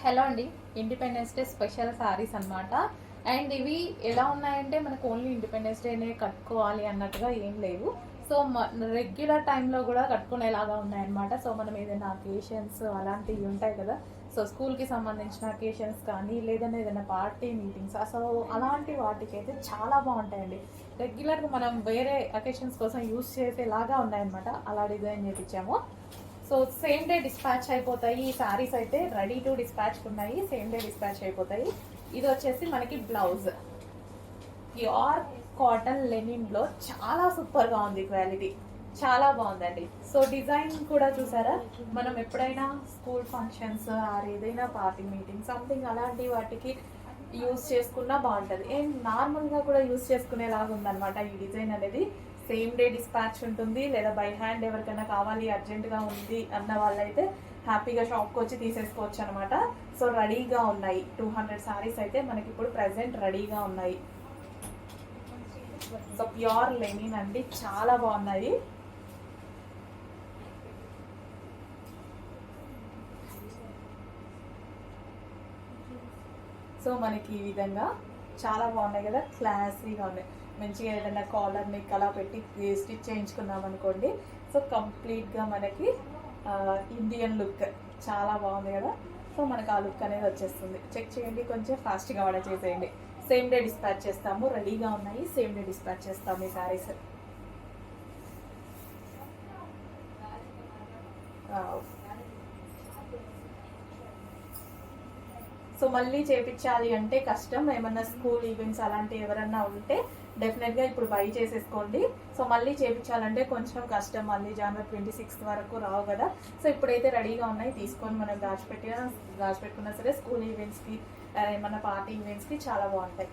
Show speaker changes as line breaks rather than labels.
Hello అండి, independence day special saris అన్నమాట. And ఇవి ఎలా ఉన్నాయంటే మనకు ఓన్లీ ఇండిపెండెన్స్ డేనే కట్టుకోవాలి అన్నట్టుగా ఏం లేవు. సో రెగ్యులర్ టైంలో కూడా కట్టుకునేలాగా ఉన్నాయన్నమాట. సో మనం ఏదైనా అకేషన్స్ అలాంటివి ఉంటాయి కదా, సో స్కూల్కి సంబంధించిన అకేషన్స్ కానీ లేదంటే ఏదైనా పార్టీ మీటింగ్స్ అసలు అలాంటి వాటికి అయితే చాలా బాగుంటాయండి. రెగ్యులర్గా మనం వేరే అకేషన్స్ కోసం యూస్ చేసేలాగా ఉన్నాయన్నమాట. అలా డిజైన్ చేయించాము. సో సేమ్ డే డిస్పాచ్ అయిపోతాయి. ఈ సారీస్ అయితే రెడీ టు డిస్పాచ్ ఉన్నాయి, సేమ్ డే డిస్పాచ్ అయిపోతాయి. ఇది వచ్చేసి మనకి బ్లౌజ్ ప్యూర్ కాటన్ లెనిన్ లో చాలా సూపర్ గా ఉంది, క్వాలిటీ చాలా బాగుందండి. సో డిజైన్ కూడా చూసారా, మనం ఎప్పుడైనా స్కూల్ ఫంక్షన్స్ ఆర్ ఏదైనా పార్టీ మీటింగ్ సంథింగ్ అలాంటి వాటికి యూస్ చేసుకున్నా బాగుంటుంది. ఏం నార్మల్గా కూడా యూస్ చేసుకునేలాగా ఉందన్నమాట ఈ డిజైన్ అనేది. సేమ్ డే డిస్పాచ్ ఉంటుంది, లేదా బై హ్యాండ్ ఎవరికైనా కావాలి అర్జెంటుగా ఉంది అన్న వాళ్ళైతే హ్యాపీగా షాప్కి వచ్చి తీసేసుకోవచ్చు అనమాట. సో రెడీగా ఉన్నాయి 200 సారీస్ అయితే మనకి ఇప్పుడు ప్రెసెంట్ రెడీగా ఉన్నాయి. సో ప్యూర్ లెనిన్ అండి, చాలా బాగున్నాయి. సో మనకి ఈ విధంగా చాలా బాగున్నాయి కదా, క్లాసీగా ఉన్నాయి. మంచిగా ఏదైనా కాలర్ నెక్ అలా పెట్టి స్టిచ్ చేయించుకున్నాం అనుకోండి, సో కంప్లీట్గా మనకి ఇండియన్ లుక్ చాలా బాగుంది కదా. సో మనకు ఆ లుక్ అనేది వచ్చేస్తుంది. చెక్ చేయండి, కొంచెం ఫాస్ట్గా ఆర్డర్ చేసేయండి. సేమ్ డే డిస్పాచ్ చేస్తాము, రెడీగా ఉన్నాయి, సేమ్ డే డిస్పాచ్ చేస్తాము ఈ శారీస్. సో మళ్ళీ చేపించాలి అంటే కష్టం. ఏమన్నా స్కూల్ ఈవెంట్స్ అలాంటివి ఎవరన్నా ఉంటే డెఫినెట్గా ఇప్పుడు బై చేసేసుకోండి. సో మళ్ళీ చేపించాలంటే కొంచెం కష్టం, మళ్ళీ జనవరి 26 వరకు రావు కదా. సో ఇప్పుడైతే రెడీగా ఉన్నాయి, తీసుకొని మనం దాచిపెట్టుకున్నా సరే స్కూల్ ఈవెంట్స్కి ఏమన్నా పార్టీ ఈవెంట్స్కి చాలా బాగుంటాయి.